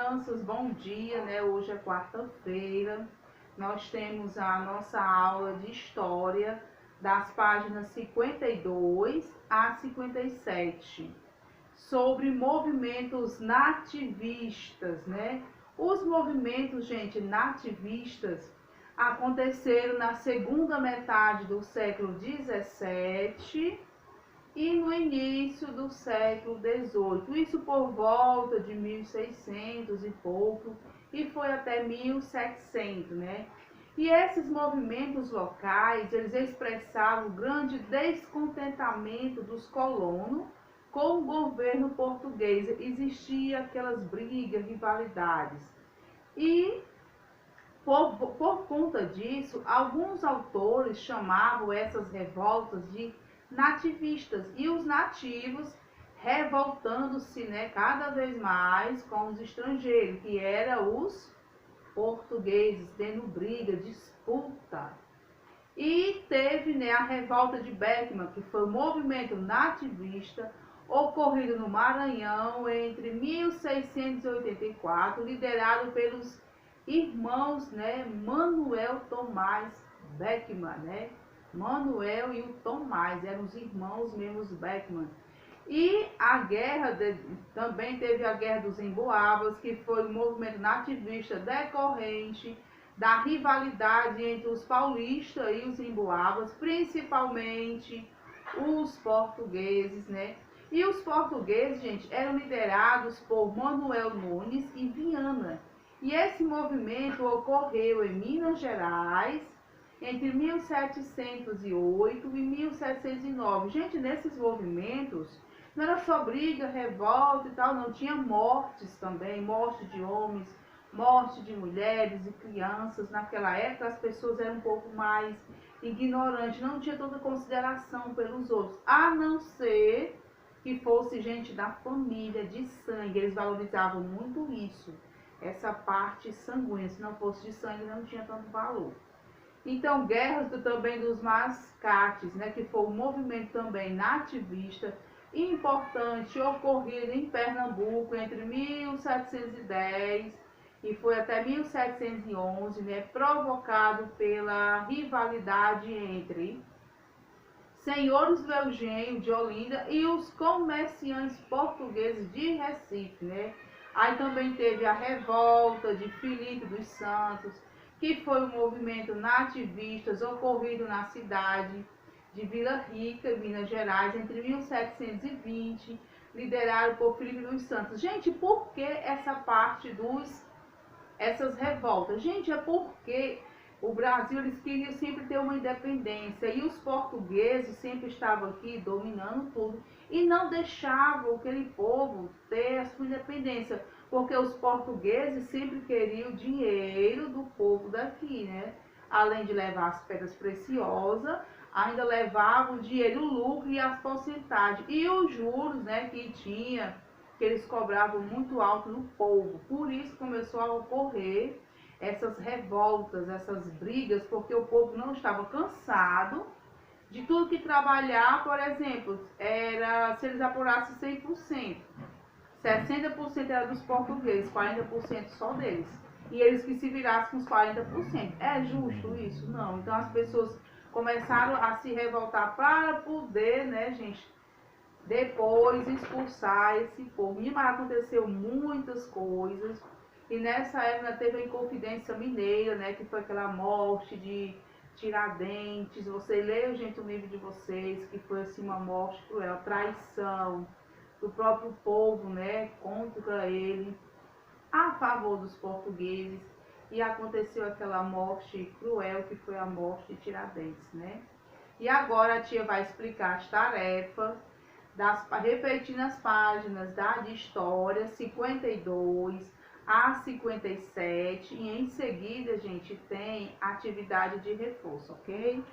crianças, bom dia, né? Hoje é quarta-feira. Nós temos a nossa aula de história das páginas 52 a 57, sobre movimentos nativistas, né? Os movimentos, gente, nativistas aconteceram na segunda metade do século 17 e no início do século XVIII, isso por volta de 1600 e pouco, e foi até 1700, né? E esses movimentos locais, eles expressavam o grande descontentamento dos colonos com o governo português. Existia aquelas brigas, rivalidades. E por conta disso, alguns autores chamavam essas revoltas de nativistas, e os nativos revoltando-se, né, cada vez mais com os estrangeiros, que eram os portugueses, tendo briga, disputa. E teve, né, a revolta de Beckman, que foi um movimento nativista ocorrido no Maranhão entre 1684, liderado pelos irmãos, né, Manuel Tomás Beckman, né? Manuel e o Tomás eram os irmãos mesmo, os Beckman. E a guerra, também teve a Guerra dos Emboabas, que foi um movimento nativista decorrente da rivalidade entre os paulistas e os emboabas, principalmente os portugueses, né? E os portugueses, gente, eram liderados por Manuel Nunes e Viana. E esse movimento ocorreu em Minas Gerais entre 1708 e 1709. Gente, nesses movimentos não era só briga, revolta e tal, não. Tinha mortes também, morte de homens, morte de mulheres e crianças. Naquela época as pessoas eram um pouco mais ignorantes, não tinha toda consideração pelos outros, a não ser que fosse gente da família, de sangue. Eles valorizavam muito isso, essa parte sanguínea. Se não fosse de sangue, não tinha tanto valor. Então, guerras também dos mascates, né, que foi um movimento também nativista importante, ocorrido em Pernambuco entre 1710 e foi até 1711, né, provocado pela rivalidade entre senhores do Eugênio de Olinda e os comerciantes portugueses de Recife, né? Aí também teve a revolta de Filipe dos Santos, que foi um movimento nativista ocorrido na cidade de Vila Rica, Minas Gerais, entre 1720, liderado por Filipe dos Santos. Gente, por que essa parte essas revoltas? Gente, é porque o Brasil, eles queriam sempre ter uma independência, e os portugueses sempre estavam aqui dominando tudo e não deixavam aquele povo ter a sua independência, porque os portugueses sempre queriam o dinheiro do povo daqui, né? Além de levar as pedras preciosas, ainda levavam o dinheiro, o lucro e as porcentagens e os juros, né, que eles cobravam muito alto no povo. Por isso começou a ocorrer essas revoltas, essas brigas, porque o povo não estava cansado de tudo que trabalhar. Por exemplo, era, se eles apurassem 100%, 60% era dos portugueses, 40% só deles. E eles que se virassem com os 40%. É justo isso? Não. Então as pessoas começaram a se revoltar para poder, né, gente, depois expulsar esse povo. E aconteceu muitas coisas. E nessa época teve a Inconfidência Mineira, né, que foi aquela morte de Tiradentes. Você leu, gente, o livro de vocês, que foi assim uma morte cruel, traição do próprio povo, né, contra ele, a favor dos portugueses. E aconteceu aquela morte cruel, que foi a morte de Tiradentes, né? E agora a tia vai explicar as tarefas, repetindo as páginas de história 52 a 57, e em seguida, gente, tem atividade de reforço, ok?